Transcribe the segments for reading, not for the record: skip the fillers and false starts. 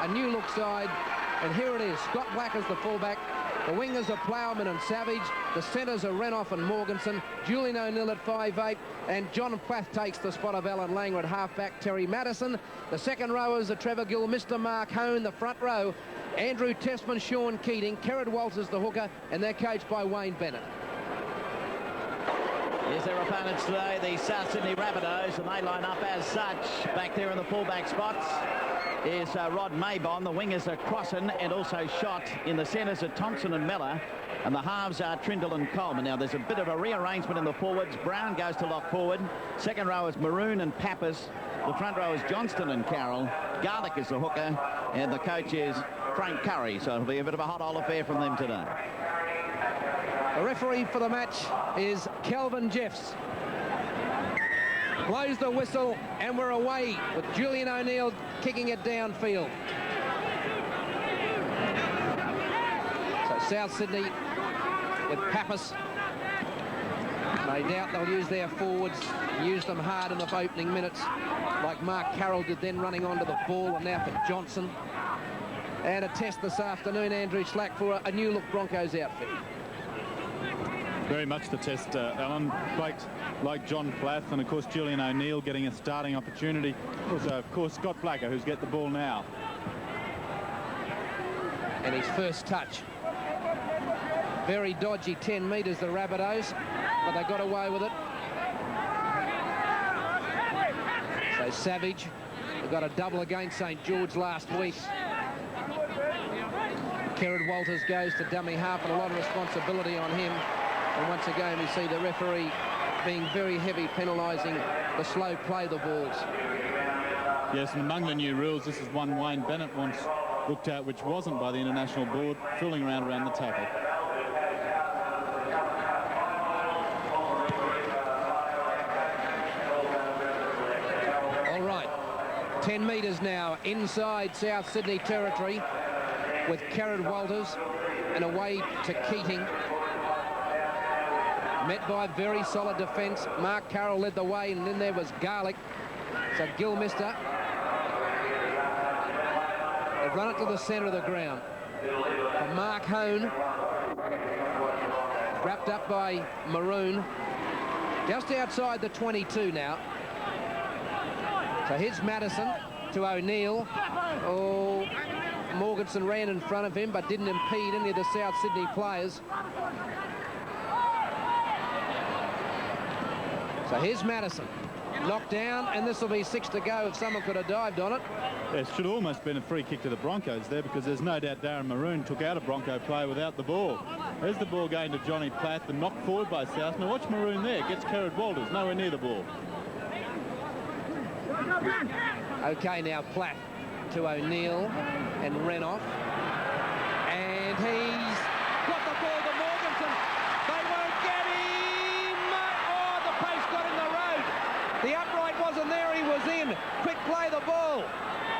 a new look side. And here it is. Scott Blacker's the fullback. The wingers are Plowman and Savage. The centres are Renoff and Morganson. Julian O'Neill at 5'8". And John Plath takes the spot of Alan Langer at halfback. Terry Matterson. The second rowers are Trevor Gill, Mr. Mark Hone. The front row, Andrew Testman, Sean Keating, Kerrod Walters the hooker, and they're coached by Wayne Bennett. Here's their opponents today, the South Sydney Rabbitohs, and they line up as such. Back there in the fullback spots is Rod Maybon. The wingers are CROSSAN and also SCHOTT. In the centres are Thompson and Miller, and the halves are Trindle and Coleman. Now there's a bit of a rearrangement in the forwards. Brown goes to lock forward. Second row is Maroon and Pappas. The front row is Johnston and Carroll. Garlick is the hooker, and the coach is Frank Curry. So it'll be a bit of a hot old affair from them today. The referee for the match is Kelvin Jeffs. Blows the whistle, and we're away with Julian O'Neill kicking it downfield. So South Sydney with Pappas. No doubt they'll use their forwards, use them hard in the opening minutes, like Mark Carroll did then, running onto the ball, and now for Johnson. And a test this afternoon, Andrew Slack, for a new look Broncos outfit. Very much the test, Alan. Like John Plath, and of course Julian O'Neill getting a starting opportunity. Also, of course, Scott Blacker, who's got the ball now. And his first touch. Very dodgy 10 metres, the Rabbitohs, but they got away with it. So Savage, they got a double against St George last week. Kerrod Walters goes to dummy half, and a lot of responsibility on him. And once again, we see the referee being very heavy, penalising the slow play of the balls. Yes, and among the new rules, this is one Wayne Bennett once looked at, which wasn't by the International Board, fooling around the tackle. All right, 10 metres now inside South Sydney territory with Kerrod Walters, and away to Keating. Met by very solid defence. Mark Carroll led the way, and then there was Garlick. So Gilmister. They've run it to the centre of the ground. For Mark Hone. Wrapped up by Maroon. Just outside the 22 now. So here's Matterson to O'Neill. Oh, Morganson ran in front of him, but didn't impede any of the South Sydney players. So here's Matterson, knocked down, and this will be 6 to go if someone could have dived on it. Yeah, it should almost been a free kick to the Broncos there, because there's no doubt Darren Maroon took out a Bronco player without the ball. There's the ball going to Johnny Plath and knocked forward by South. Now watch Maroon there, gets Kerrod Walters, nowhere near the ball. Okay, now Plath to O'Neill and Renoff. And he's got the ball to Morganson. They won't get him. Oh, the post got in the road. The upright wasn't there, he was in. Quick play the ball.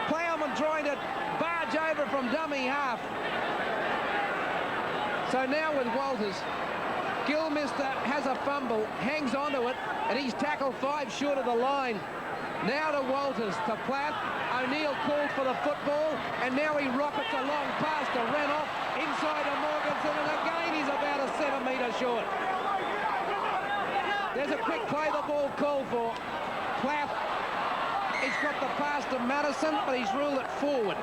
Plowman trying to barge over from dummy half. So now with Walters, Gilmister has a fumble, hangs onto it, and he's tackled 5 short of the line. Now to Walters, to Plath. O'Neill called for the football, and now he rockets a long pass to Renoff, inside to Morganson, and again he's about a centimetre short. There's a quick play the ball called for. Plath, he's got the pass to Matterson, but he's ruled it forward.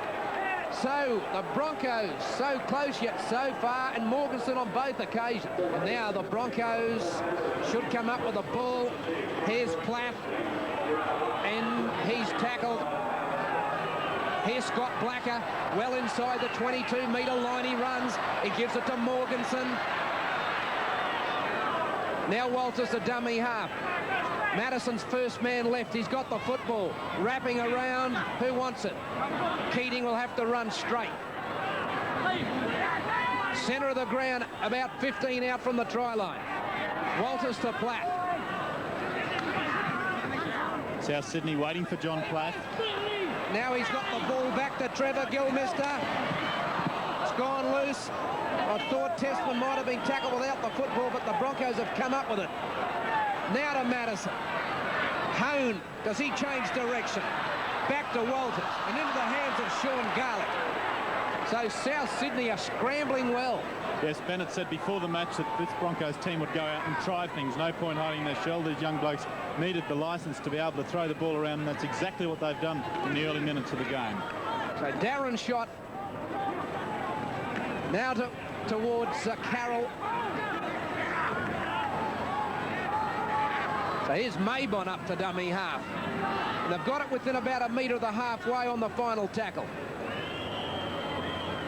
So the Broncos so close yet so far, and Morganson on both occasions. And now the Broncos should come up with a ball. Here's Plath, and he's tackled. Here's Scott Blacker, well inside the 22-metre line he runs. He gives it to Morganson. Now Walters the dummy half. Matterson's first man left. He's got the football. Wrapping around. Who wants it? Keating will have to run straight. Centre of the ground, about 15 out from the try line. Walters to Plath. South Sydney waiting for John Plath. Now he's got the ball back to Trevor Gilmister. It's gone loose. I thought Testman might have been tackled without the football, but the Broncos have come up with it. Now to Matterson. Hone, does he change direction? Back to Walters, and into the hands of Sean Garlick. So South Sydney are scrambling well. Yes, Bennett said before the match that this Broncos team would go out and try things. No point hiding their shell. These young blokes needed the licence to be able to throw the ball around, and that's exactly what they've done in the early minutes of the game. So Darren shot. Now towards Carroll. So here's Maybon up to dummy half. And they've got it within about a metre of the halfway on the final tackle.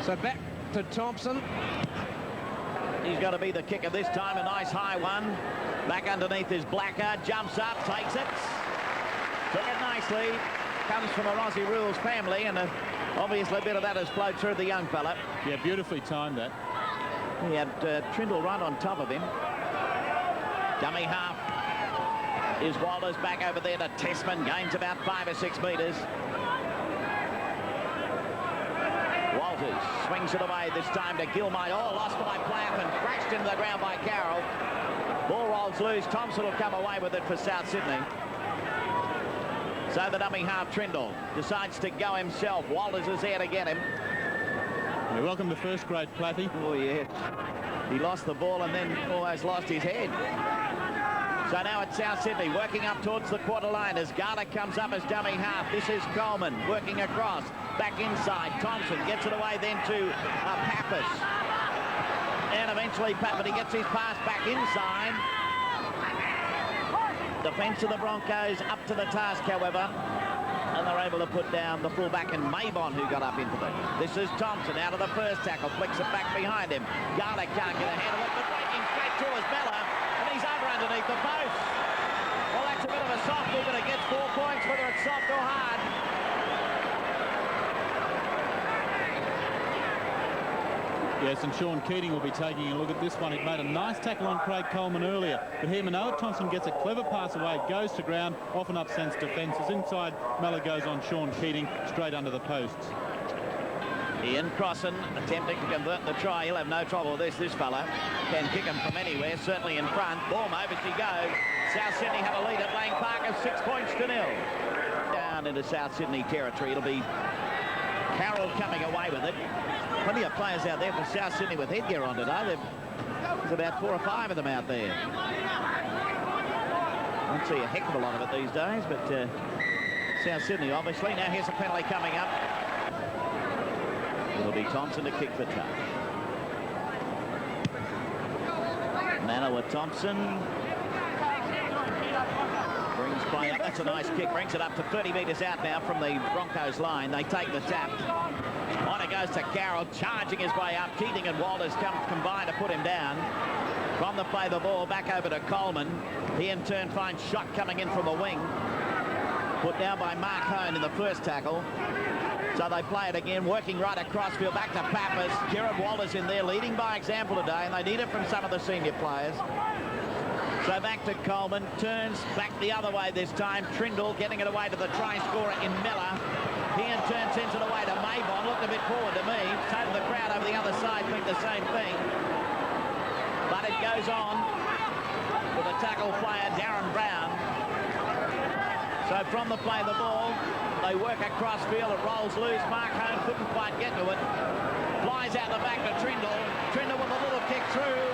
So back to Thompson. He's got to be the kicker this time. A nice high one. Back underneath is Blacker. Jumps up, takes it. Took it nicely. Comes from a Aussie Rules family, and obviously a bit of that has flowed through the young fella. Yeah, beautifully timed that. He had Trindle right on top of him. Dummy half is Walters. Back over there to Tessman. Gains about 5 or 6 metres. Walters swings it away this time to Gilmay. Oh, lost by Plath and crashed into the ground by Carroll. Ball rolls loose. Thompson will come away with it for South Sydney. So the dummy half, Trindle, decides to go himself. Walters is there to get him. Yeah, welcome to first grade, Plathy. Oh, yeah. He lost the ball and then almost lost his head. So now it's South Sydney working up towards the quarter line as Garner comes up as dummy half. This is Coleman working across. Back inside. Thompson gets it away then to Pappas. And eventually Pappas, he gets his pass back inside. Defence of the Broncos up to the task, however. And they're able to put down the fullback and Maybon, who got up into it. This is Thompson out of the first tackle. Flicks it back behind him. Garner can't get a handle of it, but breaking straight through is Bella. And he's over underneath the post. Well, that's a bit of a softball, but it gets 4 points, whether it's soft or hard. Yes, and Sean Keating will be taking a look at this one. He made a nice tackle on Craig Coleman earlier, but here Manoa Thompson gets a clever pass away, goes to ground, often upsets defences. Inside, Miller goes on Sean Keating, straight under the posts. Ian Crossan attempting to convert the try. He'll have no trouble with this. This fella can kick him from anywhere, certainly in front. Ball over she goes. South Sydney have a lead at Lang Park of 6 points to 0. Down into South Sydney territory. It'll be Carroll coming away with it. Plenty of players out there for South Sydney with headgear on today. There's about 4 or 5 of them out there. I don't see a heck of a lot of it these days, but South Sydney obviously. Now here's a penalty coming up. It'll be Thompson to kick the touch. Manoa Thompson brings play up. That's a nice kick. Brings it up to 30 metres out now from the Broncos line. They take the tap. On it goes to Carroll, charging his way up. Keating and Walters combine to put him down. From the play, the ball back over to Coleman. He in turn finds SCHOTT coming in from the wing. Put down by Mark Hone in the first tackle. So they play it again, working right across field, back to Pappas. Gerard Walters in there, leading by example today, and they need it from some of the senior players. So back to Coleman, turns back the other way this time. Trindle getting it away to the try scorer in Miller. He in turn sends it away to Maybon. Looked a bit forward to me. So did the crowd over the other side think the same thing. But it goes on with the tackle player, Darren Brown. So from the play, the ball, they work across field. It rolls loose. Mark Hone couldn't quite get to it. Flies out the back to Trindle. Trindle with a little kick through.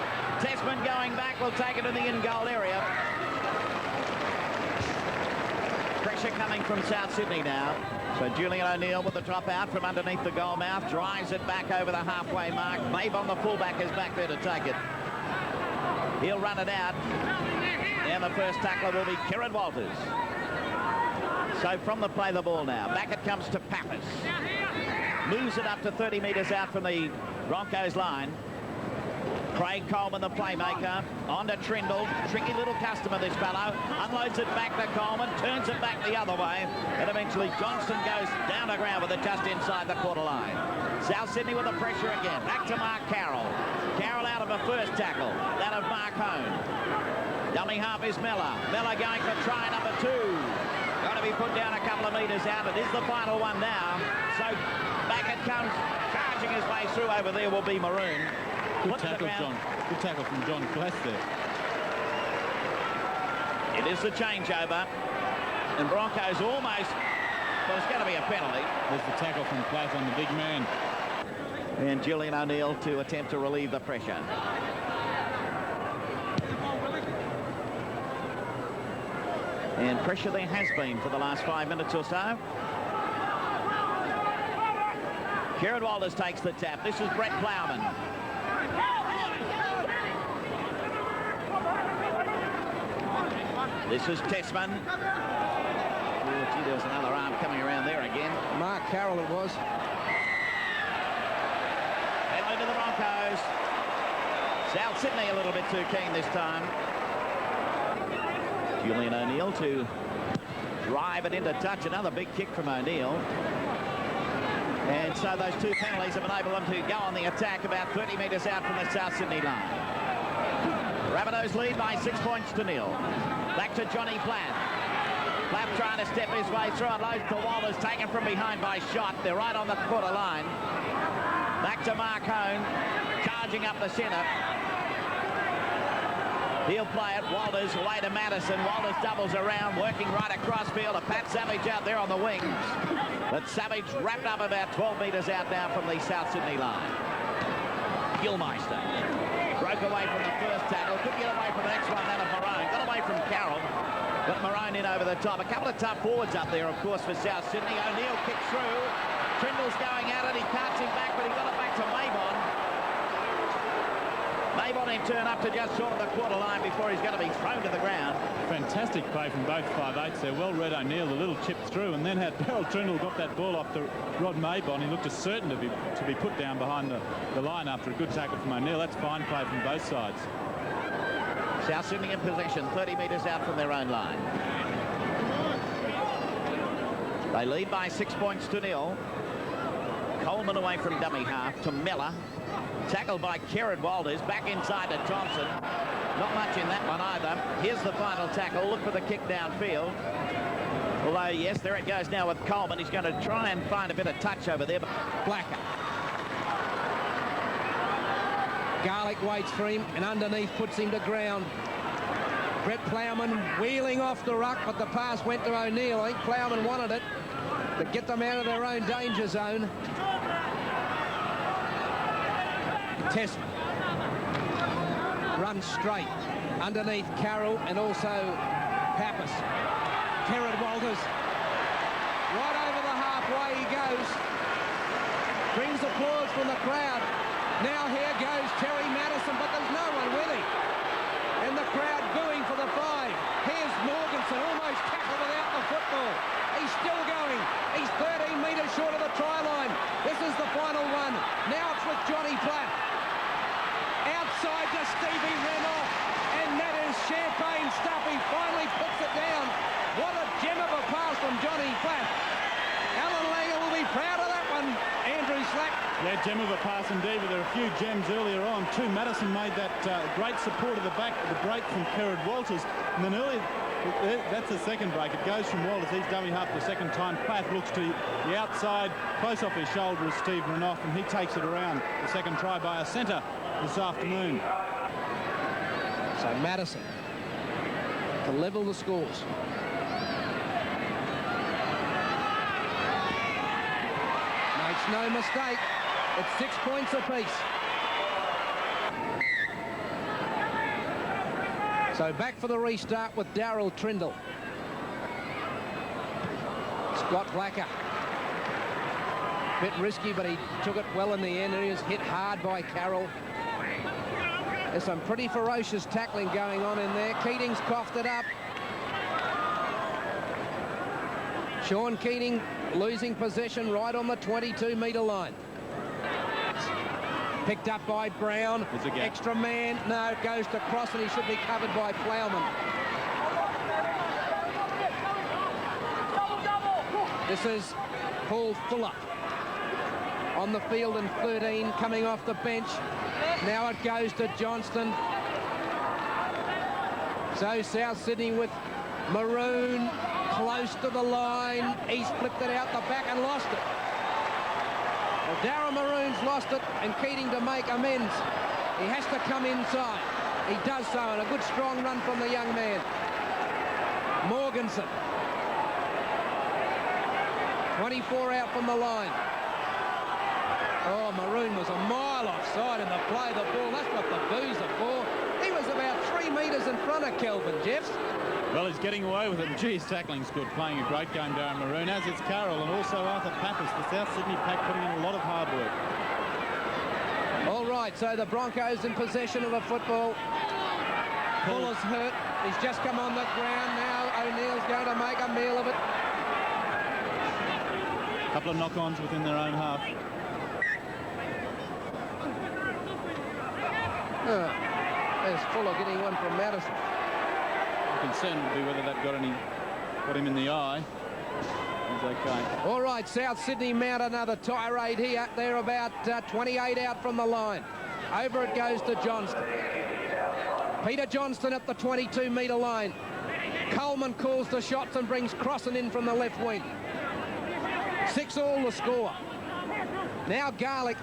Tessman going back will take it in the in-goal area. Pressure coming from South Sydney now. So Julian O'Neill with the drop out from underneath the goal mouth. Drives it back over the halfway mark. Maybon, the fullback, is back there to take it. He'll run it out. And the first tackler will be Kieran Walters. So from the play, the ball now. Back it comes to Pappas. Moves it up to 30 metres out from the Broncos line. Craig Coleman, the playmaker, on to Trindle. Tricky little customer, this fellow. Unloads it back to Coleman, turns it back the other way, and eventually Johnston goes down the ground with it just inside the quarter line. South Sydney with the pressure again. Back to Mark Carroll. Carroll out of a first tackle. That of Mark Hone. Dummy half is Miller. Miller going for try number 2. Got to be put down a couple of metres out. It is the final one now. So back it comes. Charging his way through over there will be Maroon. Good tackle, John. Good tackle from John Glass there. It is the changeover. And Broncos almost... Well, it's going to be a penalty. There's the tackle from Plath on the big man. And Julian O'Neill to attempt to relieve the pressure. And pressure there has been for the last 5 minutes or so. Kieran Walters takes the tap. This is Brett Plowman. This is Tessman. Oh, gee, there was another arm coming around there again. Mark Carroll it was. Penalty to the Broncos. South Sydney a little bit too keen this time. Julian O'Neill to drive it into touch. Another big kick from O'Neill. And so those two penalties have enabled them to go on the attack about 30 metres out from the South Sydney line. Rabbitohs lead by 6 points to 0. Back to Johnny Platt. Platt trying to step his way through and loads to Walters, taken from behind by Schott. They're right on the quarter line. Back to Mark Hone, charging up the centre. He'll play it. Walters away to Matterson. Walters doubles around, working right across field. A Pat Savage out there on the wings. But Savage wrapped up about 12 metres out now from the South Sydney line. Gilmeister broke away from the first tackle. Couldn't get away from the next one. Then of Maroon. Got away from Carroll. Got Maroon in over the top. A couple of tough forwards up there, of course, for South Sydney. O'Neill kicks through. Trindle's going at it. He carts him back, but he got it back to Mabon. Mabon in turn up to just short of the quarter line before he's going to be thrown to the ground. Fantastic play from both 5'8s there. Well read O'Neill, the little chip through, and then had Beryl Trindle got that ball off to Rod Mabon. He looked as certain to be put down behind the line after a good tackle from O'Neill. That's fine play from both sides. South Sydney in possession, 30 metres out from their own line. They lead by 6 points to 0. Coleman away from dummy half to Miller. Tackled by Kieran Walters, back inside to Thompson. Not much in that one either. Here's the final tackle. Look for the kick downfield. Although, yes, there it goes now with Coleman. He's going to try and find a bit of touch over there. But Blacker. Garlick waits for him and underneath puts him to ground. Brett Plowman wheeling off the ruck, but the pass went to O'Neill. I think Plowman wanted it to get them out of their own danger zone. Test runs straight underneath Carroll and also Pappas. Kieran Walters right over the halfway he goes. Brings applause from the crowd. Now here goes Terry Matterson, but there's no one with him. And the crowd booing for the 5. Here's Morganson, almost tackled without the football. He's still going. He's 13 metres short of the try line. This is the final one. Now it's with Johnny Platt. Outside to Stevie Renoff, and that is champagne stuff. He finally puts it down. What a gem of a pass from Johnny Platt. Alan Langer will be proud of that one. Andrew Slack. Yeah, gem of a pass indeed, but there are a few gems earlier on too. Matterson made that great support of the back, the break from Kieran Walters, and then earlier, that's the second break. It goes from Walters. He's dummy half the second time. Platt looks to the outside, close off his shoulder is Steve Renoff, and he takes it around. The second try by a centre this afternoon. So Matterson to level the scores. Makes no mistake. It's 6 points apiece. So back for the restart with Darrell Trindle. Scott Blacker. Bit risky, but he took it well in the end. He was hit hard by Carroll. There's some pretty ferocious tackling going on in there. Keating's coughed it up. Sean Keating losing possession right on the 22-metre line. Picked up by Brown. Extra man. No, it goes to CROSSAN. He should be covered by Plowman. This is Paul Fuller on the field in 13, coming off the bench. Now it goes to Johnston. So South Sydney with Maroon close to the line. He's flipped it out the back and lost it. Well, Darren Maroon's lost it, and Keating to make amends. He has to come inside. He does so, and a good strong run from the young man. Morganson. 24 out from the line. Oh, Maroon Maroon was a mile offside in the play of the ball. That's what the boos are for. He was about 3 metres in front of Kelvin Jeffs. Well, he's getting away with it. And, gee, his tackling's good. Playing a great game, Darren Maroon, as is Carroll and also Arthur Pappas, the South Sydney pack, putting in a lot of hard work. All right, so the Broncos in possession of the football. Fuller's hurt. He's just come on the ground now. O'Neill's going to make a meal of it. A couple of knock-ons within their own half. There's Fuller getting one from Matterson. The concern would be whether that got him in the eye. He's okay. All right, South Sydney mount another tirade here. They're about 28 out from the line. Over it goes to Johnston. Peter Johnston at the 22-metre line. Coleman calls the shots and brings CROSSAN in from the left wing. 6-all the score. Now Garlick.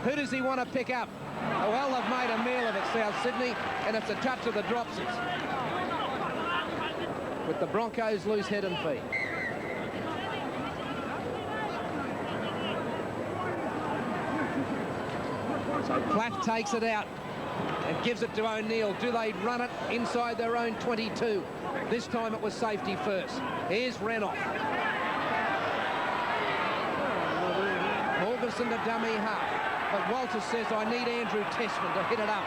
Who does he want to pick up? Oh, well, they've made a meal of it, South Sydney, and it's a touch of the dropsies. With the Broncos loose head and feet. So Platt takes it out and gives it to O'Neill. Do they run it inside their own 22? This time it was safety first. Here's Renoff. Morganson to dummy half. But Walters says, I need Andrew Tessman to hit it up.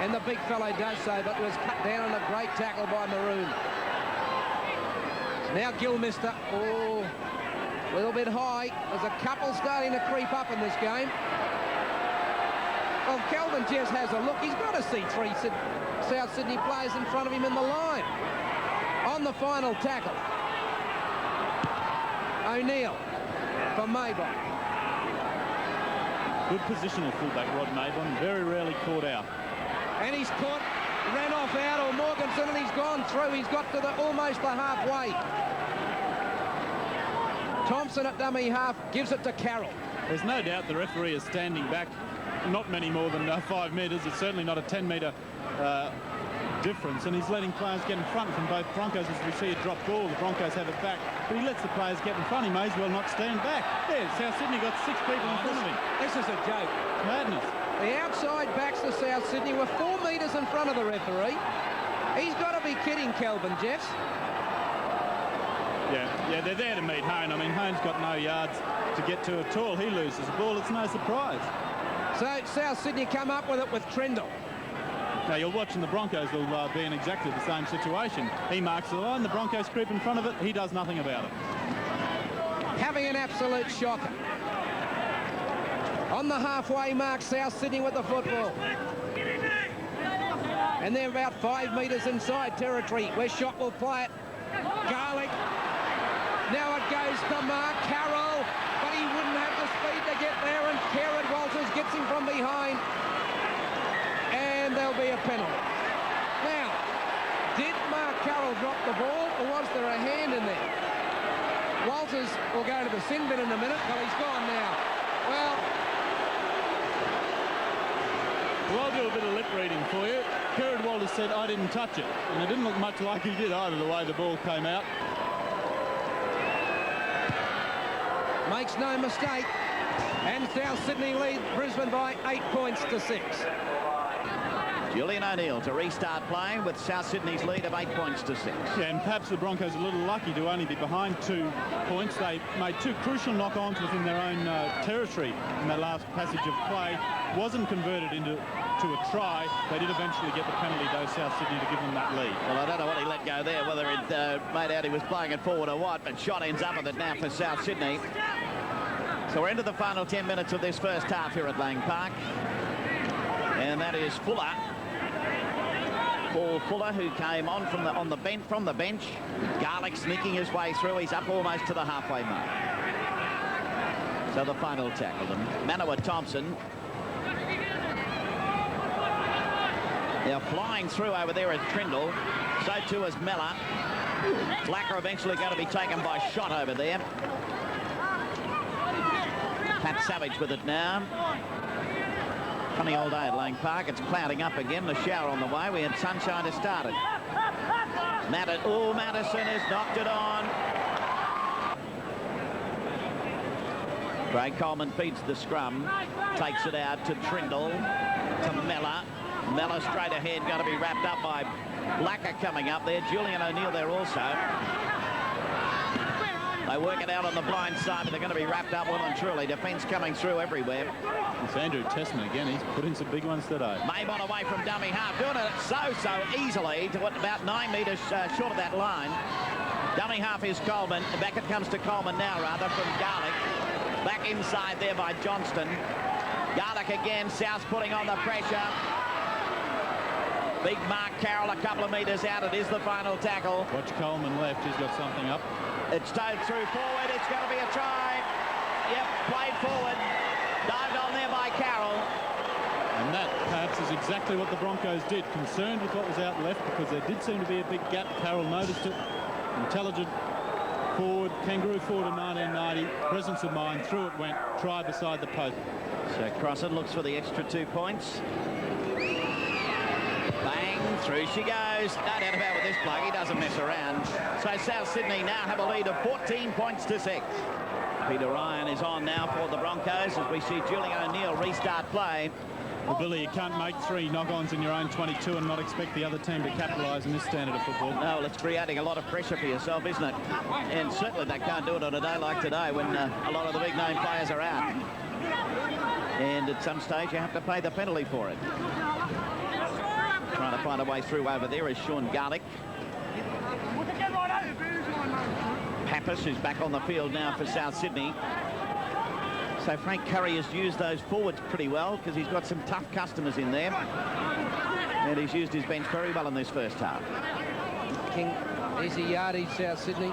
And the big fellow does so, but it was cut down on a great tackle by Maroon. Now Gilmister. Oh, a little bit high. There's a couple starting to creep up in this game. Well, Kelvin Jeffs has a look. He's got to see 3 South Sydney players in front of him in the line. On the final tackle. O'Neill for Maybon. Good positional fullback, Rod Maybon. Very rarely caught out. And he's caught, ran off out, or Morganson, and he's gone through. He's got to almost the halfway. Thompson at dummy half gives it to Carroll. There's no doubt the referee is standing back not many more than 5 metres. It's certainly not a 10-metre difference, and he's letting players get in front from both Broncos. As we see a drop ball, the Broncos have it back, but he lets the players get in front. He may as well not stand back. There, South Sydney got 6 people in front of him. This is a joke. Madness. The outside backs to South Sydney were 4 metres in front of the referee. He's got to be kidding Kelvin Jeffs. Yeah, they're there to meet Hone. I mean, Hone's got no yards to get to at all. He loses the ball. It's no surprise. So South Sydney come up with it with Trindle. Now you're watching the Broncos will be in exactly the same situation. He marks the line, the Broncos creep in front of it, he does nothing about it. Having an absolute shocker. On the halfway mark, South Sydney with the football. And they're about 5 metres inside territory where Schott will play it. Garlick. Now it goes to Mark Carroll, but he wouldn't have the speed to get there, and Kerrod Walters gets him from behind. And there'll be a penalty. Now, did Mark Carroll drop the ball, or was there a hand in there? Walters will go to the sin bin in a minute, but he's gone now. Well, I'll do a bit of lip reading for you. Kerrod Walters said, I didn't touch it. And it didn't look much like he did either, the way the ball came out. Makes no mistake. And South Sydney lead Brisbane by 8 points to 6. Julian O'Neill to restart playing with South Sydney's lead of 8 points to 6. Yeah, and perhaps the Broncos are a little lucky to only be behind 2 points. They made 2 crucial knock-ons within their own territory in that last passage of play. Wasn't converted into a try. They did eventually get the penalty, though, South Sydney, to give them that lead. Well, I don't know what he let go there, whether it made out he was playing it forward or what, but Schott ends up with it now for South Sydney. So we're into the final 10 minutes of this first half here at Lang Park. And that is Fuller. Paul Fuller, who came on from the bench. Garlick sneaking his way through. He's up almost to the halfway mark. So the final tackle. And Manawa Thompson. They're flying through over there at Trindle. So too is Mellor. Blacker eventually going to be taken by Schott over there. Pat Savage with it now. Funny old day at Lang Park. It's clouding up again. The shower on the way. We had sunshine to start it. Matterson has knocked it on. Craig Coleman feeds the scrum, takes it out to Trindle, to Mellor. Mellor straight ahead, going to be wrapped up by Blacker coming up there. Julian O'Neill there also. They work it out on the blind side, but they're going to be wrapped up well and truly. Defence coming through everywhere. It's Andrew Tessman again. He's put in some big ones today. Mabon away from dummy half, doing it so easily to what, about 9 metres short of that line. Dummy half is Coleman. Back it comes to Coleman now, rather, from Garlick. Back inside there by Johnston. Garlick again. South putting on the pressure. Big Mark Carroll a couple of metres out. It is the final tackle. Watch Coleman left. He's got something up. It's towed through forward. It's going to be a try. Yep, played forward. Dived on there by Carroll. And that perhaps is exactly what the Broncos did. Concerned with what was out left because there did seem to be a big gap. Carroll noticed it. Intelligent forward. Kangaroo forward in 1990. Presence of mind. Through it went. Try beside the post. So CROSSAN looks for the extra 2 points. Bang, through she goes. No doubt about with this bloke, he doesn't mess around. So South Sydney now have a lead of 14 points to 6. Peter Ryan is on now for the Broncos as we see Julian O'Neill restart play. Well, Billy, you can't make 3 knock-ons in your own 22 and not expect the other team to capitalise in this standard of football. No, well, it's creating a lot of pressure for yourself, isn't it? And certainly they can't do it on a day like today when a lot of the big-name players are out. And at some stage you have to pay the penalty for it. Trying to find a way through over there is Sean Garlick. Pappas, who's back on the field now for South Sydney. So Frank Curry has used those forwards pretty well because he's got some tough customers in there. And he's used his bench very well in this first half. King, easy yardage, South Sydney.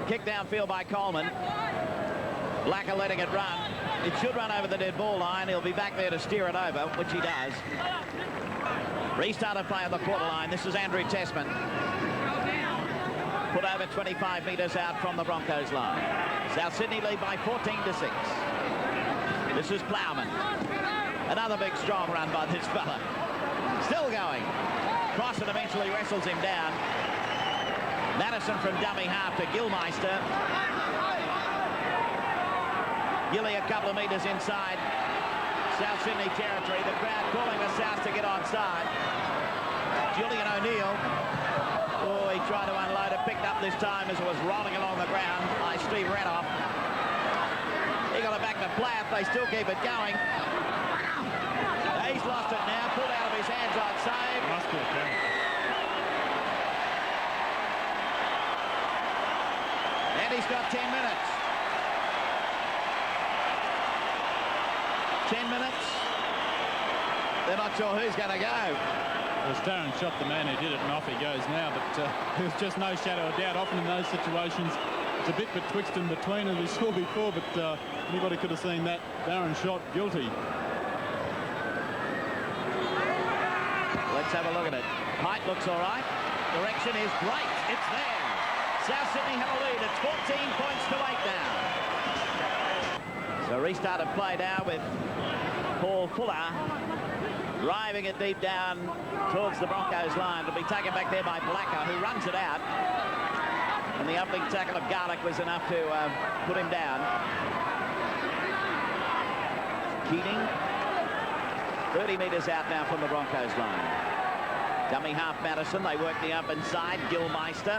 Kick downfield by Coleman. Blacker letting it run. It should run over the dead ball line. He'll be back there to steer it over, which he does. Restart of play on the quarter line. This is Andrew Tessman. Put over 25 metres out from the Broncos line. South Sydney lead by 14 to 6. This is Plowman. Another big strong run by this fella. Still going. CROSSAN eventually wrestles him down. Matterson from dummy half to Gilmeister. Gilly a couple of metres inside South Sydney territory. The crowd calling for South to get onside. Julian O'Neill. Oh, he tried to unload it. Picked up this time as it was rolling along the ground by Steve Renoff. He got it back to Plath. They still keep it going. He's lost it now. Pulled out of his hands on save. And he's got 10 minutes. 10 minutes. They're not sure who's going to go. Well, Darren shot the man who did it, and off he goes now. But there's just no shadow of doubt. Often in those situations, it's a bit betwixt and between, as we saw before. But anybody could have seen that. Darren shot guilty. Let's have a look at it. Height looks all right. Direction is great. It's there. South Sydney have a lead. It's 14 points to 8 now. So restart of play now with Paul Fuller driving it deep down towards the Broncos line. It'll be taken back there by Blacker, who runs it out. And the opening tackle of Garlick was enough to put him down. Keating, 30 metres out now from the Broncos line. Dummy half Matterson. They work the up inside. Gilmeister.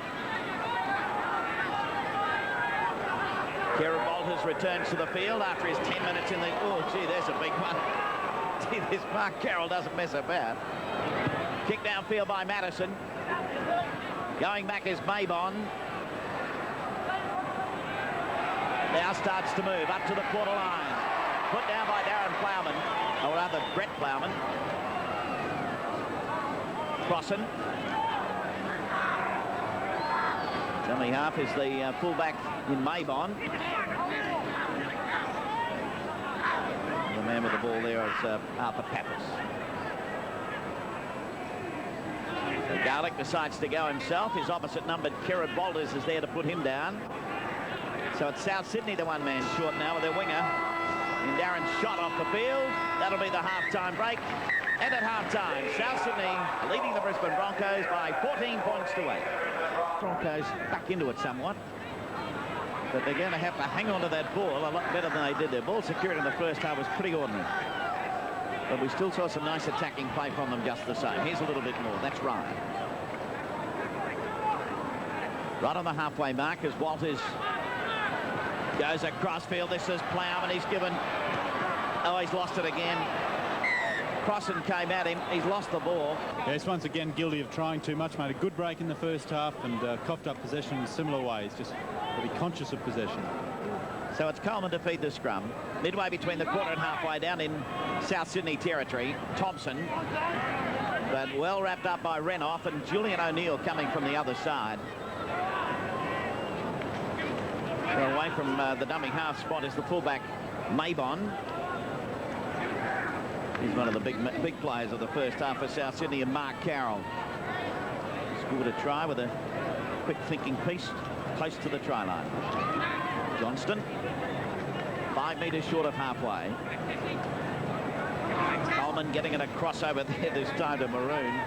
Kieran Walters returns to the field after his 10 minutes in the... Oh, gee, there's a big one. Gee, this Mark Carroll doesn't mess about. Kick downfield by Matterson. Going back is Mabon. Now starts to move up to the quarter line. Put down by Darren Plowman, or rather Brett Plowman. CROSSAN. Dummy half is the fullback in Mabon. The man with the ball there is Arthur Pappas. So Garlick decides to go himself. His opposite numbered Kieran Walters is there to put him down. So it's South Sydney the one man short now with their winger. And Darren SCHOTT off the field. That'll be the half-time break. And at half-time, South Sydney leading the Brisbane Broncos by 14 points to 8. Broncos back into it somewhat. But they're going to have to hang on to that ball a lot better than they did. Their ball security in the first half was pretty ordinary. But we still saw some nice attacking play from them just the same. Here's a little bit more. That's right. Right on the halfway mark as Walters goes across field. This is Plowman. He's given... Oh, he's lost it again. CROSSAN came at him. He's lost the ball. Yes, once again guilty of trying too much. Made a good break in the first half and coughed up possession in similar ways. Just to be conscious of possession. So it's Coleman to feed the scrum. Midway between the quarter and halfway down in South Sydney territory. Thompson. But well wrapped up by Renoff and Julian O'Neill coming from the other side. Well, away from the dummy half spot is the fullback Maybon. He's one of the big players of the first half for South Sydney, and Mark Carroll scored a try with a quick thinking piece close to the try line. Johnston 5 metres short of halfway. Coleman getting it across over there this time to Maroon.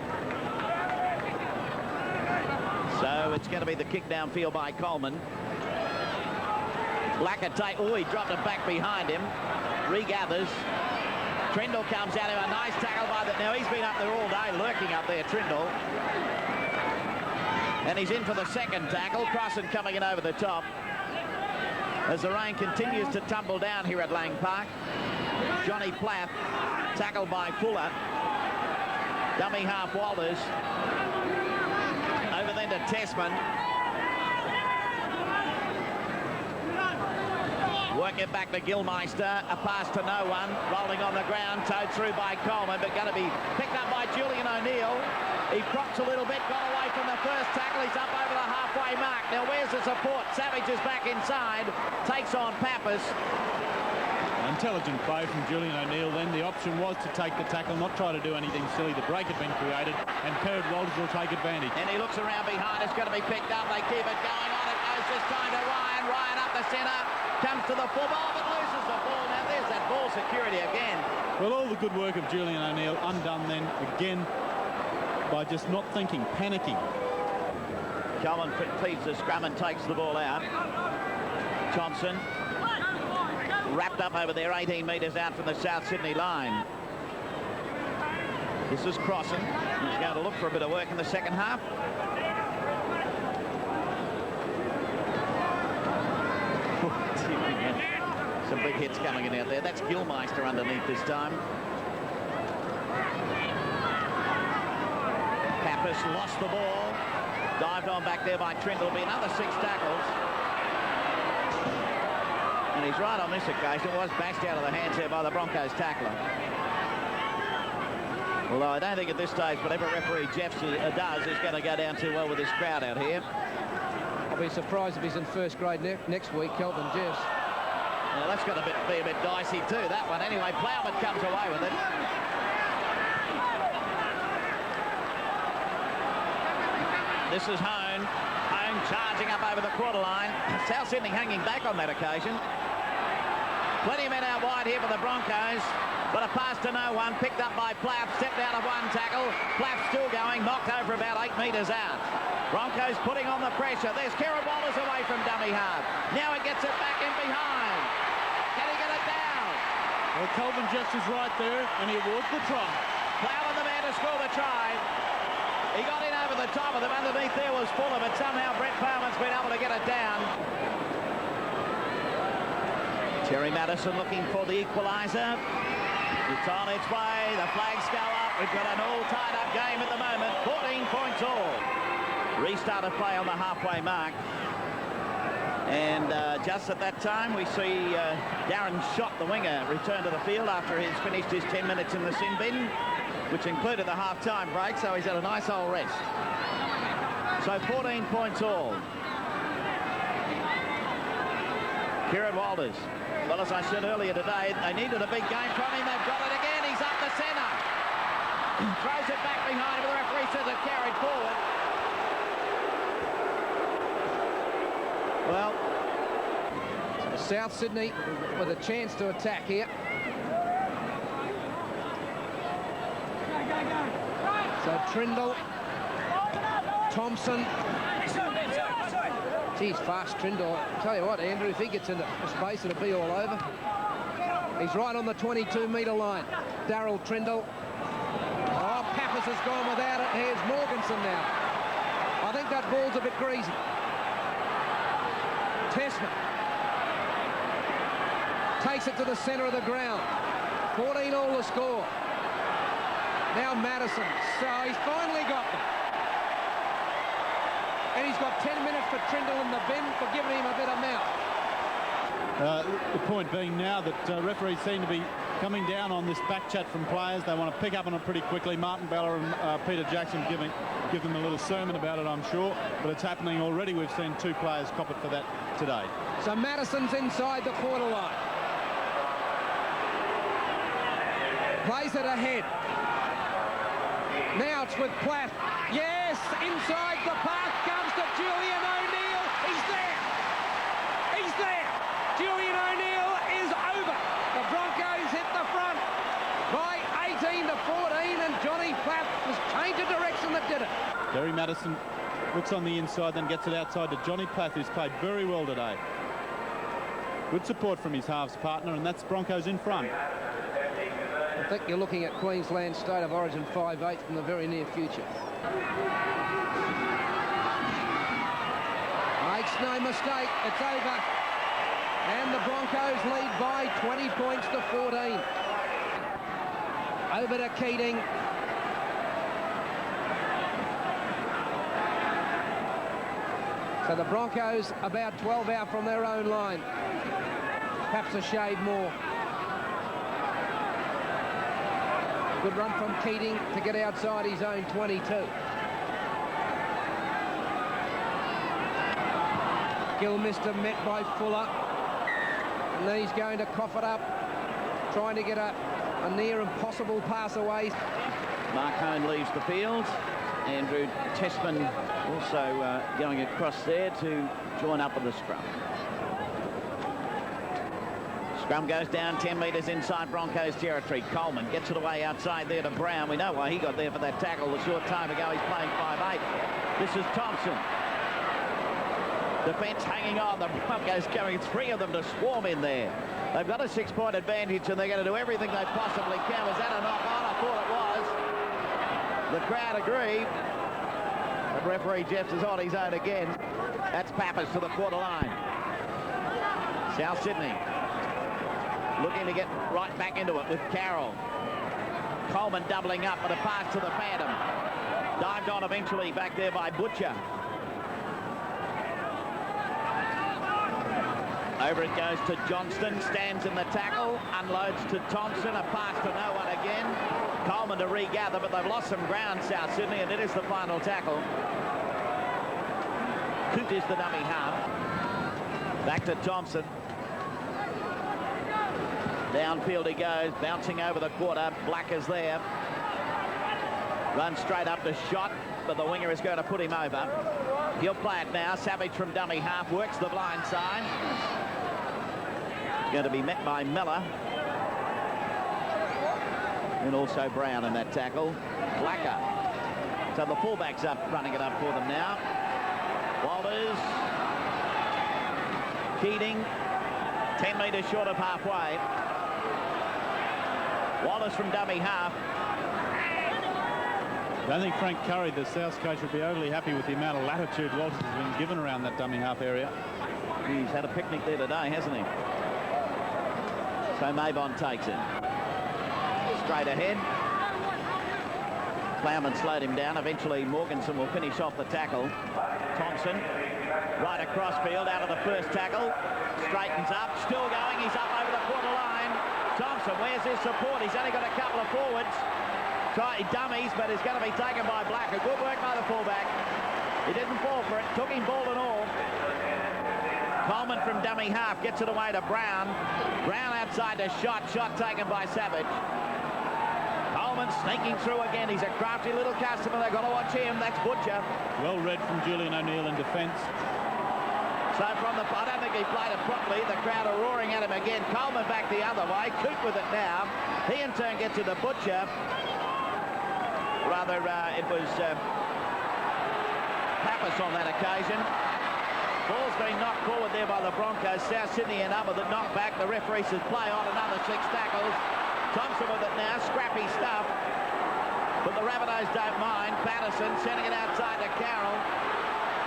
So it's going to be the kick downfield by Coleman. Lacazette, oh, he dropped it back behind him. Regathers. Trindle comes at him. A nice tackle by the... Now, he's been up there all day, lurking up there, Trindle. And he's in for the second tackle. CROSSAN coming in over the top. As the rain continues to tumble down here at Lang Park. Johnny Plath, tackled by Fuller. Dummy half Walters. Over then to Tessman. Work it back to Gilmeister. A pass to no one. Rolling on the ground. Towed through by Coleman, but going to be picked up by Julian O'Neill. He props a little bit. Got away from the first tackle. He's up over the halfway mark. Now, where's the support? Savage is back inside. Takes on Pappas. Intelligent play from Julian O'Neill then. The option was to take the tackle, not try to do anything silly. The break had been created, and Kerrod Walters will take advantage. And he looks around behind. It's going to be picked up. They keep it going on. It goes this time to Ryan. Ryan up the centre. Comes to the full ball, but loses the ball. Now there's that ball security again. Well, all the good work of Julian O'Neill undone then again by just not thinking, panicking. Coleman feeds the scrum and takes the ball out. Thompson wrapped up over there, 18 metres out from the South Sydney line. This is CROSSAN. He's going to look for a bit of work in the second half. Some big hits coming in out there. That's Gilmeister underneath this time. Pappas lost the ball. Dived on back there by Trindle. Be another 6 tackles. And he's right on this occasion. Was bashed out of the hands there by the Broncos tackler. Although I don't think at this stage whatever referee Jeffs does is going to go down too well with this crowd out here. I'll be surprised if he's in first grade next week, Kelvin Jeffs. Well, that's got to be a bit dicey too, that one. Anyway, Plowman comes away with it. This is Hone. Hone charging up over the quarter line. South Sydney hanging back on that occasion. Plenty of men out wide here for the Broncos. But a pass to no one, picked up by Plath, stepped out of one tackle. Plath still going, knocked over about 8 metres out. Broncos putting on the pressure. There's Kerrod Walters away from dummy half. Now it gets it back in behind. Can he get it down? Well, Kelvin Jeffs is right there, and he awards the try. Plowman the man to score the try. He got in over the top of them. Underneath there was Fuller, but somehow Brett Plowman's been able to get it down. Terry Matterson looking for the equaliser. It's on its way. The flags go up. We've got an all tied up game at the moment. 14 points all. Restart of play on the halfway mark. And just at that time, we see Darren Schott, the winger, return to the field after he's finished his 10 minutes in the sin bin, which included the half-time break, so he's had a nice old rest. So 14 points all. Kerrod Walters. Well, as I said earlier today, they needed a big game from him. They've got it again. He's up the centre. Throws it back behind him. The referee says it carried forward. Well, South Sydney with a chance to attack here. So Trindle, Thompson, Geez, fast Trindle. I'll tell you what, Andrew, if he gets into space, it'll be all over. He's right on the 22-metre line. Darrell Trindle. Oh, Pappas has gone without it. Here's Morganson now. I think that ball's a bit greasy. Tessman takes it to the centre of the ground. 14 all the score. Now Matterson. So he's finally got them. And he's got 10 minutes for Trindle in the bin for giving him a bit of mouth. The point being now that referees seem to be coming down on this back chat from players. They want to pick up on it pretty quickly. Martin Bella and Peter Jackson give them a little sermon about it, I'm sure. But it's happening already. We've seen 2 players cop it for that today. So Matterson's inside the quarter line. Plays it ahead. Now it's with Platt. Yes, inside the park comes to Julian O'Neill. He's there. He's there. Julian O'Neill is over. The Broncos hit the front by 18 to 14, and Johnny Platt was changed the direction that did it. Barry Matterson looks on the inside, then gets it outside to Johnny Platt, who's played very well today. Good support from his halves partner, and that's Broncos in front. I think you're looking at Queensland State of Origin 5/8 in the very near future. Makes no mistake, it's over. And the Broncos lead by 20 points to 14. Over to Keating. So the Broncos about 12 out from their own line. Perhaps a shade more. Good run from Keating to get outside his own 22. Gilmister met by Fuller. And then he's going to cough it up, trying to get a near impossible pass away. Mark Hone leaves the field. Andrew Tessman also going across there to join up with the scrum. Scrum goes down 10 metres inside Broncos territory. Coleman gets it away outside there to Brown. We know why he got there for that tackle a short time ago. He's playing 5/8. This is Thompson. Defence hanging on. The Broncos going 3 of them to swarm in there. They've got a 6-point advantage and they're going to do everything they possibly can. Was that a knock on? I thought it was. The crowd agree. The referee Jeffs is on his own again. That's Pappas to the quarter line. South Sydney looking to get right back into it with Carroll. Coleman doubling up with a pass to the Phantom. Dived on eventually back there by Butcher. Over it goes to Johnston, stands in the tackle, unloads to Thompson, a pass to no one again. Coleman to regather, but they've lost some ground, South Sydney, and it is the final tackle. Coote is the dummy half. Back to Thompson. Downfield he goes, bouncing over the quarter. Black is there. Runs straight up to Schott, but the winger is going to put him over. He'll play it now. Savage from dummy half works the blind side. Going to be met by Miller. And also Brown in that tackle. Blacker. So the fullback's up, running it up for them now. Walters. Keating. 10 metres short of halfway. Wallace from dummy half. I don't think Frank Curry, the South coach, would be overly happy with the amount of latitude Walters has been given around that dummy half area. He's had a picnic there today, hasn't he? So Mabon takes it. Straight ahead. Plowman slowed him down. Eventually Morganson will finish off the tackle. Thompson right across field out of the first tackle. Straightens up. Still going. He's up over the quarter line. Thompson, where's his support? He's only got a couple of forwards. Try dummies, but it's going to be taken by Black. A good work by the fullback. He didn't fall for it. Took him ball and all. Coleman from dummy half gets it away to Brown. Brown outside to Schott. Schott taken by Savage. Coleman sneaking through again. He's a crafty little customer. They've got to watch him. That's Butcher. Well read from Julian O'Neill in defence. So from the, I don't think he played it properly. The crowd are roaring at him again. Coleman back the other way. Coote with it now. He in turn gets to the Butcher. Rather, it was Pappas on that occasion. Ball's been knocked forward there by the Broncos. South Sydney end up with it knocked back. The referee says play on, another 6 tackles. Thompson with it now, scrappy stuff. But the Rabbitohs don't mind. Patterson sending it outside to Carroll.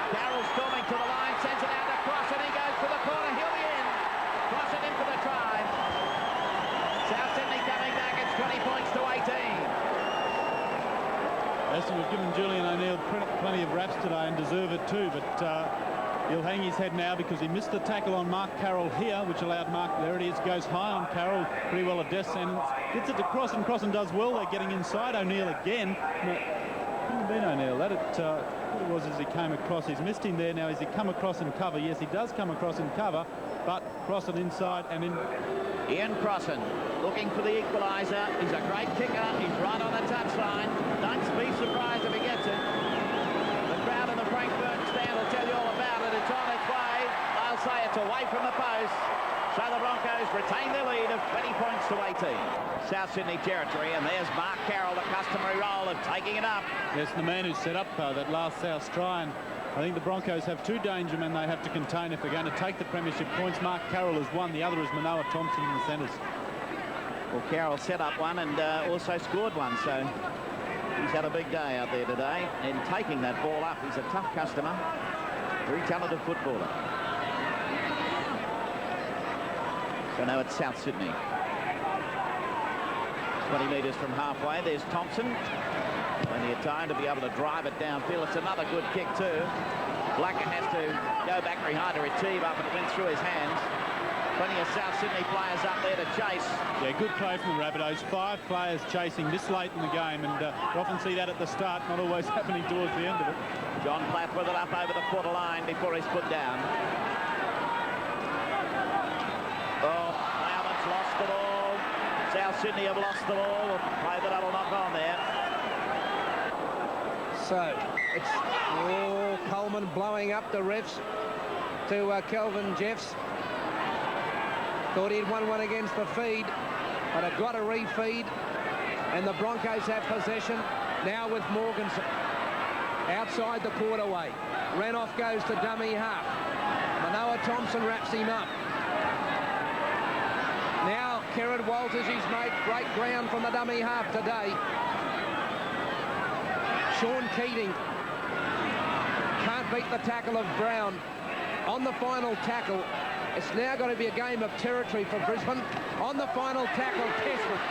Carroll storming to the line, sends it out to CROSSAN. He goes to the corner, he'll be in. CROSSAN in for the try. South Sydney coming back, it's 20 points to 18. Aston was given Julian O'Neill plenty of raps today and deserve it too, but he'll hang his head now because he missed the tackle on Mark Carroll here, which allowed Mark, there it is, goes high on Carroll, pretty well a death sentence. Gets it to CROSSAN, CROSSAN does well, they're getting inside O'Neill again. No, couldn't have been O'Neill, what it was as he came across. He's missed him there now. Has he come across in cover? Yes, he does come across in cover, but CROSSAN inside and in. Ian CROSSAN looking for the equaliser. He's a great kicker. He's right on the touchline. Don't be surprised if he gets it. The crowd in the Frankfurt stand will tell you all about it. It's on its way. I'll say it's away from the post. So the Broncos retain their lead of 20 points to 18. South Sydney territory, and there's Mark Carroll, the customary role of taking it up. Yes, the man who set up that last South try, and I think the Broncos have 2 danger men they have to contain if they're going to take the premiership points. Mark Carroll is one, the other is Manoa Thompson in the centres. Well, Carroll set up one and also scored one, so he's had a big day out there today in taking that ball up. He's a tough customer, very talented footballer. So now it's South Sydney. 20 metres from halfway. There's Thompson. Plenty of time to be able to drive it downfield. It's another good kick too. Blacker has to go back behind to retrieve up, and it went through his hands. Plenty of South Sydney players up there to chase. Yeah, good play from the Rabbitohs. 5 players chasing this late in the game, and you often see that at the start, not always happening towards the end of it. John Platt with it up over the quarter line before he's put down. Oh, Almon's lost the ball. South Sydney have lost the ball. Play the double knock on there. So it's Coleman blowing up the refs to Kelvin Jeffs. Thought he'd won one against the feed, but it got a refeed, and the Broncos have possession now with Morganson outside the quarterway. Renoff goes to dummy half. Manoa Thompson wraps him up. Now Kerrod Walters, he's made great ground from the dummy half today. Sean Keating can't beat the tackle of Brown. On the final tackle, it's now going to be a game of territory for Brisbane. On the final tackle, Keswick.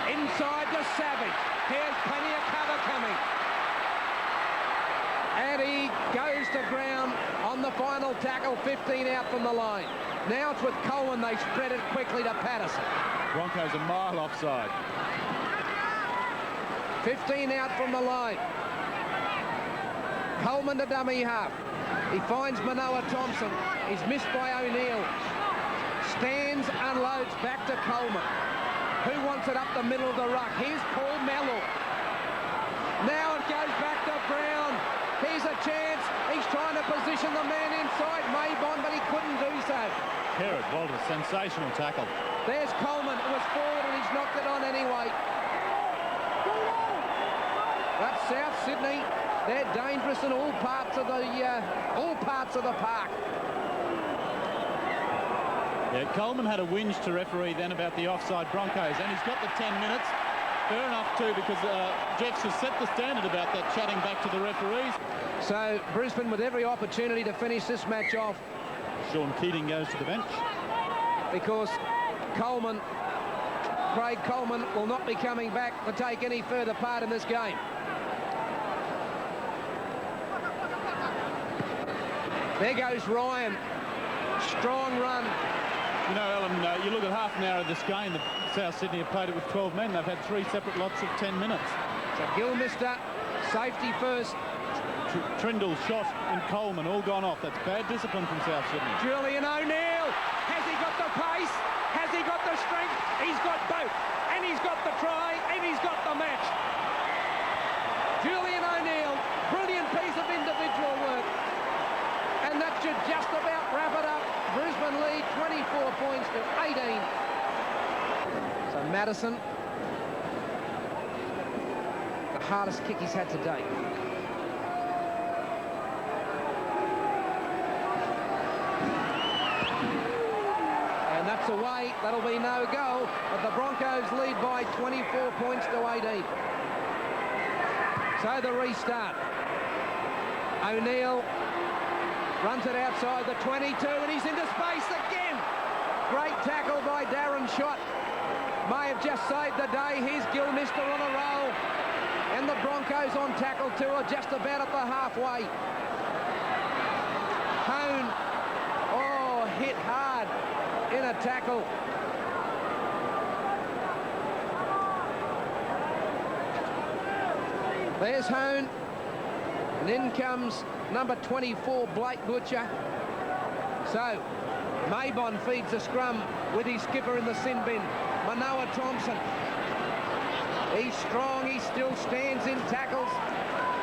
Inside to Savage. Here's plenty of cover coming. And he goes to ground on the final tackle, 15 out from the line. Now it's with Coleman. They spread it quickly to Patterson. Broncos a mile offside. 15 out from the line. Coleman to dummy half. He finds Manoa Thompson. He's missed by O'Neill. Stands, unloads, back to Coleman. Who wants it up the middle of the ruck? Here's Paul Mellor. Now it goes back to Brown. Here's a chance. He's trying to position the man inside Maybon, but he couldn't do so. Kerrod Walters, sensational tackle. There's Coleman. It was forward and he's knocked it on anyway. But South Sydney, they're dangerous in all parts of the park. Yeah, Coleman had a whinge to referee then about the offside Broncos, and he's got the 10 minutes. Fair enough too, because Jeffs has set the standard about that, chatting back to the referees. So Brisbane with every opportunity to finish this match off. Sean Keating goes to the bench. Because Craig Coleman will not be coming back to take any further part in this game. There goes Ryan. Strong run. You know, Alan, you look at half an hour of this game, the South Sydney have played it with 12 men. They've had 3 separate lots of 10 minutes. So Gilmister, safety first. Trindle, Shot and Coleman all gone off. That's bad discipline from South Sydney. Julian O'Neill. Has he got the pace? Has he got the strength? He's got both. And he's got the try. And he's got the match. Julian O'Neill. Brilliant piece of individual work. And that should just about wrap it up. Brisbane lead 24 points to 18. So Matterson, the hardest kick he's had to date. It's away. That'll be no goal. But the Broncos lead by 24 points to 18. So the restart. O'Neill runs it outside the 22 and he's into space again. Great tackle by Darren SCHOTT. May have just saved the day. Here's Gilmister on a roll. And the Broncos on tackle too are just about at the halfway. Hone, oh, hit hard in a tackle. There's Hone. And in comes number 24, Blake Butcher. So, Maybon feeds the scrum with his skipper in the sin bin, Manoa Thompson. He's strong, he still stands in tackles.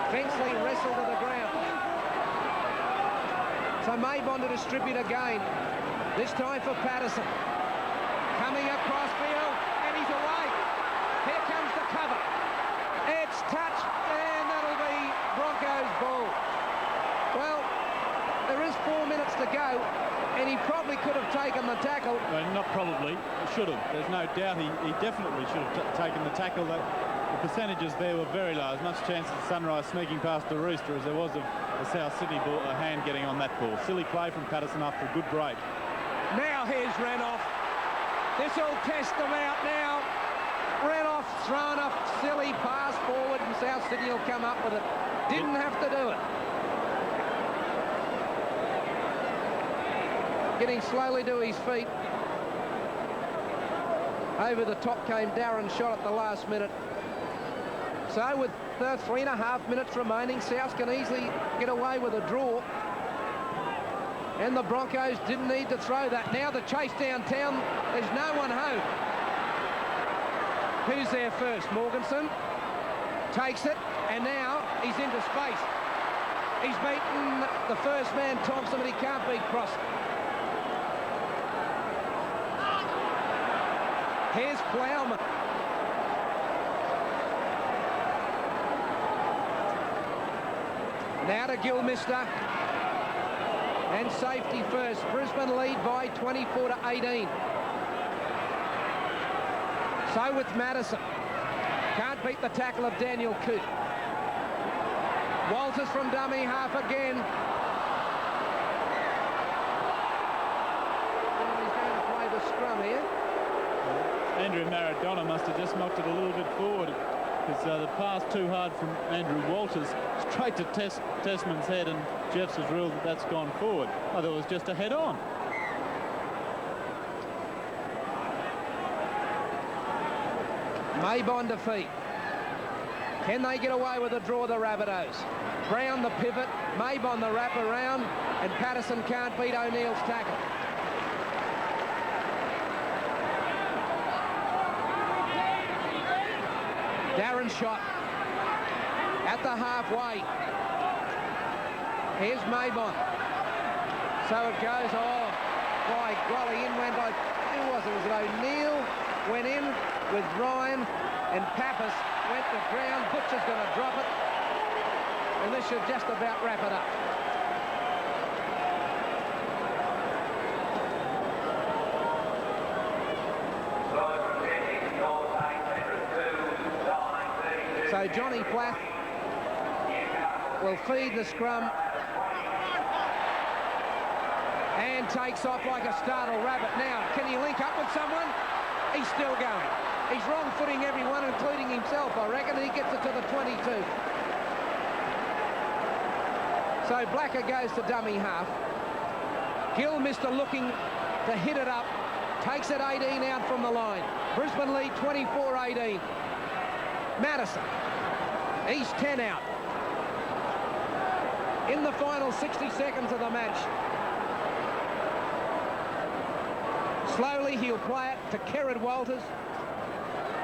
Fensley wrestled to the ground. So Maybon to distribute again. This time for Patterson. Coming across field, and he's away. Here comes the cover. It's touched, and that'll be Broncos ball. Well, there is 4 minutes to go, and he probably could have taken the tackle. Well, not probably, he should have. There's no doubt he definitely should have taken the tackle. The percentages there were very low. As much chance of Sunrise sneaking past the Rooster as there was of the South Sydney ball, a hand getting on that ball. Silly play from Patterson after a good break. Now here's Renouf. This will test them out now. Renouf thrown a silly pass forward and South Sydney will come up with it. Didn't have to do it. Getting slowly to his feet. Over the top came Darren SCHOTT at the last minute. So with 3.5 minutes remaining, South can easily get away with a draw. And the Broncos didn't need to throw that. Now the chase downtown, there's no one home. Who's there first? Morganson takes it, and now he's into space. He's beaten the first man, Thompson, but he can't beat Crossan. Here's Plowman. Now to Gilmister. And safety first. Brisbane lead by 24 to 18. So with Matterson. Can't beat the tackle of Daniel Coote. Walters from dummy half again. He's going to play the scrum here. Andrew Maradona must have just knocked it a little bit forward because the pass too hard from Andrew Walters straight to Testman's head, and Jeffs has ruled that that's gone forward. I thought it was just a head-on. Maybon defeat. Can they get away with a draw, the Rabbitohs? Brown the pivot, Maybon the wrap around, and Patterson can't beat O'Neill's tackle. Darren SCHOTT at the halfway. Here's Maybon. So it goes, oh, by golly, in went, who was it? Was it O'Neill? Went in with Ryan, and Pappas went to ground. Butcher's going to drop it. And this should just about wrap it up. So Johnny Plath will feed the scrum and takes off like a startled rabbit. Now, can he link up with someone? He's still going. He's wrong-footing everyone, including himself, I reckon. He gets it to the 22. So Blacker goes to dummy half. Gilmister looking to hit it up. Takes it 18 out from the line. Brisbane lead 24-18. Matterson. He's 10 out. In the final 60 seconds of the match. Slowly he'll play it to Kerrod Walters.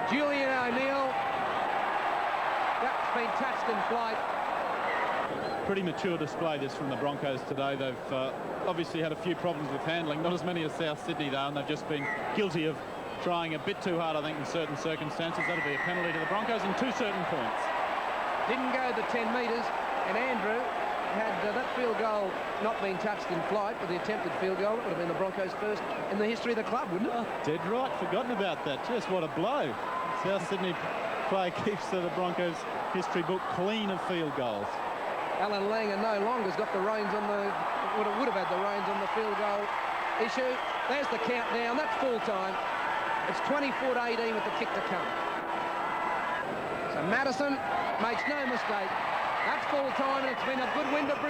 Julian O'Neill. That's been touched in flight. Pretty mature display this from the Broncos today. They've obviously had a few problems with handling. Not as many as South Sydney though, and they've just been guilty of trying a bit too hard, I think, in certain circumstances. That'll be a penalty to the Broncos in 2 certain points. Didn't go the 10 metres, and Andrew had that field goal not been touched in flight with the attempted field goal, it would have been the Broncos' first in the history of the club, wouldn't it? Oh, dead right, forgotten about that. Just what a blow. South Sydney play keeps the Broncos history book clean of field goals. Alan Langer no longer's got the reins on the, would have had the reins on the field goal issue. There's the countdown, that's full time. It's 20-18 with the kick to come. So Matterson makes no mistake. That's full time, and it's been a good win to Brisbane.